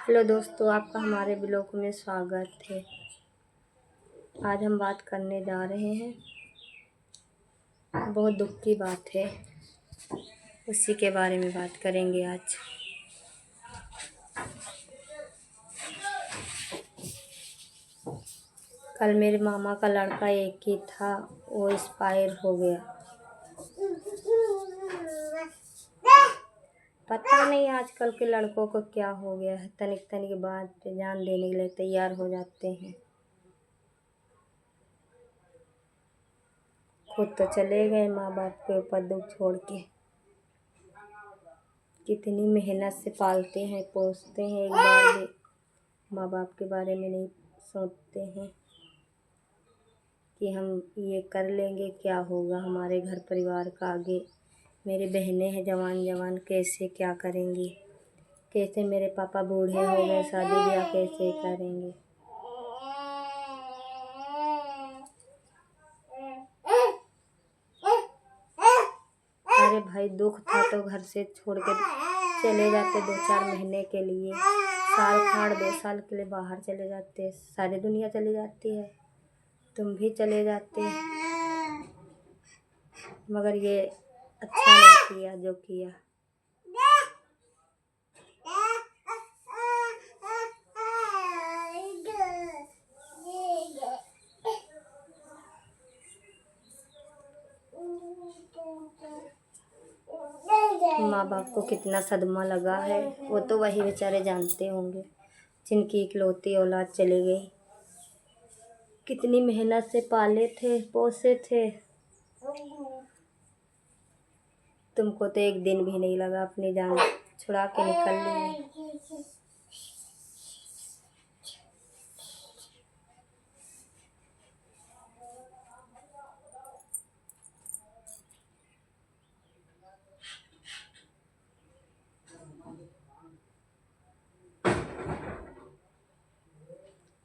Hello दोस्तों, आपका हमारे ब्लॉग में स्वागत है। आज हम बात करने जा रहे हैं, बहुत दुख की बात है, उसी के बारे में बात करेंगे आज। कल मेरे मामा का लड़का एक ही था, वो एक्सपायर हो गया। पता नहीं आजकल के लड़कों को क्या हो गया है, तनिक तनिक बात पे जान देने के लिए तैयार हो जाते हैं। खुद तो चले गए माँ बाप के ऊपर दुख छोड़ के। कितनी मेहनत से पालते हैं पोसते हैं, एक बार भी माँ बाप के बारे में नहीं सोचते हैं कि हम ये कर लेंगे, क्या होगा हमारे घर परिवार का आगे। मेरी बहनें हैं जवान जवान, कैसे क्या करेंगी, कैसे मेरे पापा बूढ़े हो गए, शादी ब्याह कैसे करेंगे। अरे भाई, दुख था तो घर से छोड़ के चले जाते 2-4 महीने के लिए, साल खाड़ 2 साल के लिए बाहर चले जाते। सारी दुनिया चली जाती है, तुम भी चले जाते, मगर ये अच्छा नहीं किया जो किया। माँ बाप को कितना सदमा लगा है, वो तो वही बेचारे जानते होंगे जिनकी इकलौती औलाद चली गई। कितनी मेहनत से पाले थे पोसे थे। तुमको तो एक दिन भी नहीं लगा, अपनी जान छुड़ा के निकल लिए।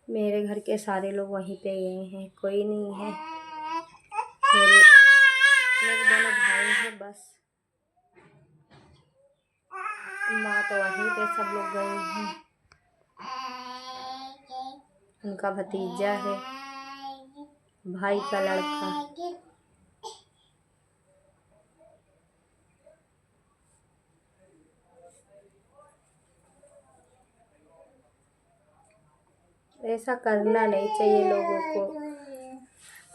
मेरे घर के सारे लोग वहीं पे गए हैं, कोई नहीं है। मेरे मेरे दोनों भाई हैं बस। माँ तो वहीं पे, सब लोग गए हैं। उनका भतीजा है, भाई का लड़का। ऐसा करना नहीं चाहिए लोगों को,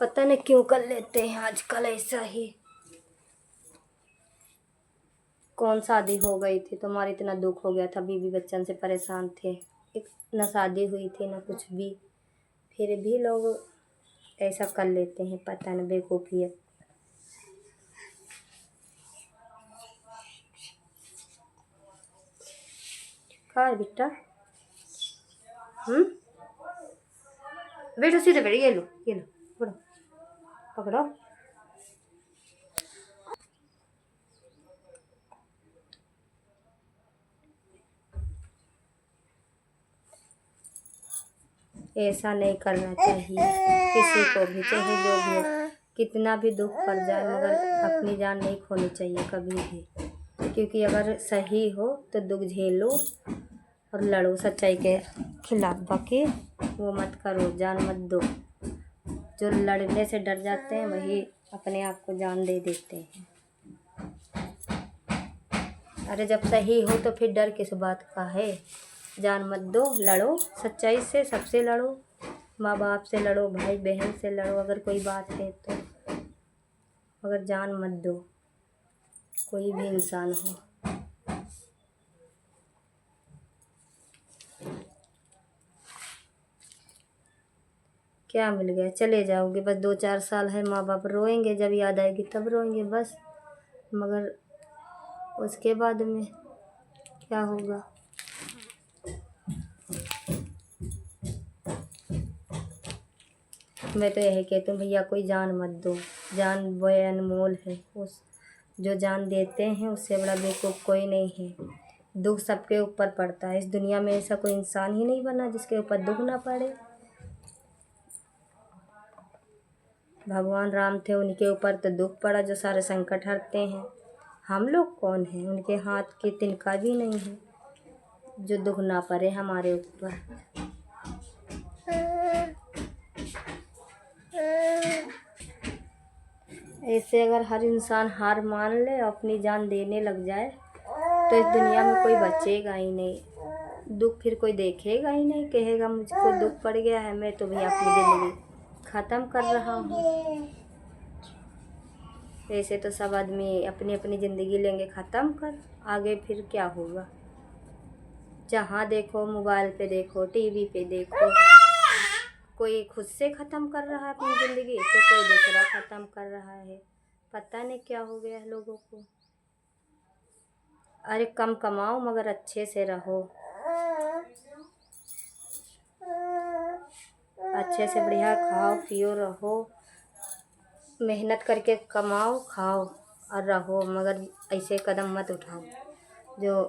पता नहीं क्यों कर लेते हैं आजकल ऐसा ही। कौन शादी हो गई थी तुम्हारी, इतना दुख हो गया था, बीवी बच्चन से परेशान थे, ना शादी हुई थी ना कुछ भी, फिर भी लोग ऐसा कर लेते हैं, पता नहीं बेवकूफ़ियत। कहा है बेटा? बैठो सीधे बैठ, ये लो पकड़ो पकड़ो। ऐसा नहीं करना चाहिए किसी को भी, चाहे जो भी हो, कितना भी दुख पड़ जाए, मगर अपनी जान नहीं खोनी चाहिए कभी भी। क्योंकि अगर सही हो तो दुख झेलो और लड़ो सच्चाई के खिलाफ, बाकी वो मत करो, जान मत दो। जो लड़ने से डर जाते हैं वही अपने आप को जान दे देते हैं। अरे जब सही हो तो फिर डर किस बात का है। जान मत दो, लड़ो सच्चाई से, सबसे लड़ो, माँ बाप से लड़ो, भाई बहन से लड़ो अगर कोई बात है तो, मगर जान मत दो, कोई भी इंसान हो। क्या मिल गया, चले जाओगे बस 2-4 साल है, माँ बाप रोएंगे, जब याद आएगी तब रोएंगे बस, मगर उसके बाद में क्या होगा। मैं तो यही कहती हूँ भैया, कोई जान मत दो, जान वो अनमोल है, उस जो जान देते हैं उससे बड़ा बेवकूफ़ कोई नहीं है। दुख सबके ऊपर पड़ता है, इस दुनिया में ऐसा कोई इंसान ही नहीं बना जिसके ऊपर दुख ना पड़े। भगवान राम थे, उनके ऊपर तो दुख पड़ा जो सारे संकट हरते हैं। हम लोग कौन हैं, उनके हाथ की तिनका भी नहीं है। जो दुख ना पड़े हमारे ऊपर। ऐसे अगर हर इंसान हार मान ले और अपनी जान देने लग जाए तो इस दुनिया में कोई बचेगा ही नहीं। दुख फिर कोई देखेगा ही नहीं, कहेगा मुझको दुख पड़ गया है, मैं तो भैया अपनी ज़िंदगी ख़त्म कर रहा हूँ। ऐसे तो सब आदमी अपनी अपनी ज़िंदगी लेंगे ख़त्म कर, आगे फिर क्या होगा। जहाँ देखो मोबाइल पे देखो, टीवी पे देखो, कोई खुद से ख़त्म कर रहा है अपनी ज़िंदगी तो कोई दूसरा ख़त्म कर रहा है। पता नहीं क्या हो गया है लोगों को। अरे कम कमाओ मगर अच्छे से रहो, अच्छे से बढ़िया खाओ पियो रहो, मेहनत करके कमाओ खाओ और रहो, मगर ऐसे कदम मत उठाओ जो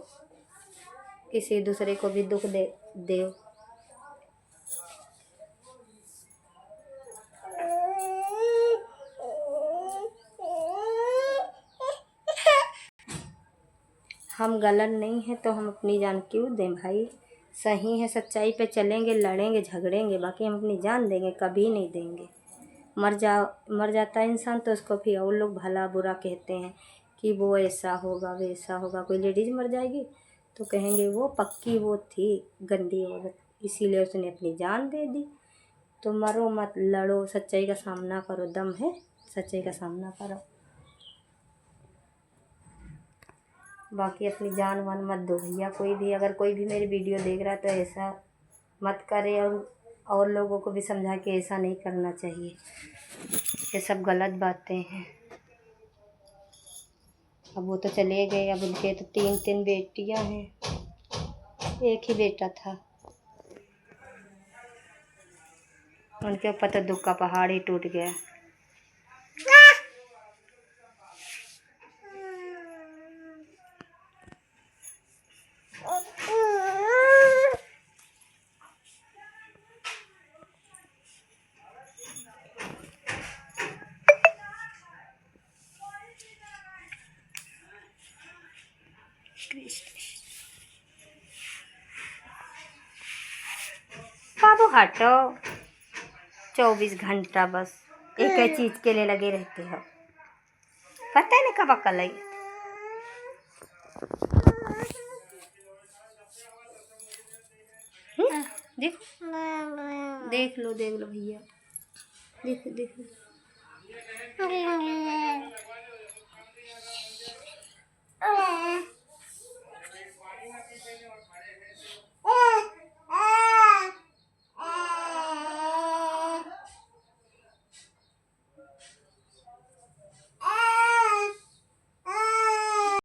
किसी दूसरे को भी दुख दे। हम गलत नहीं हैं तो हम अपनी जान क्यों दें भाई। सही है, सच्चाई पे चलेंगे, लड़ेंगे झगड़ेंगे, बाकी हम अपनी जान देंगे कभी नहीं देंगे। मर जाता है इंसान तो उसको फिर और लोग भला बुरा कहते हैं कि वो ऐसा होगा वैसा होगा। कोई लेडीज़ मर जाएगी तो कहेंगे वो पक्की वो थी गंदी औरत, इसीलिए उसने अपनी जान दे दी। तो मरो मत, लड़ो, सच्चाई का सामना करो, दम है सच्चाई का सामना करो। बाकी अपनी जान वान मत दो भैया। कोई भी अगर कोई भी मेरी वीडियो देख रहा है तो ऐसा मत करे, और लोगों को भी समझा कि ऐसा नहीं करना चाहिए, ये सब गलत बातें हैं। अब वो तो चले गए, अब उनके तो 3 बेटियां हैं, एक ही बेटा था। उनके ऊपर तो दुख का पहाड़ ही टूट गया। बाबू हटो, 24 घंटा बस एक ही चीज़ के लिए लगे रहते हो, पता है ना कब अकल आई। देख लो भैया, देख लो।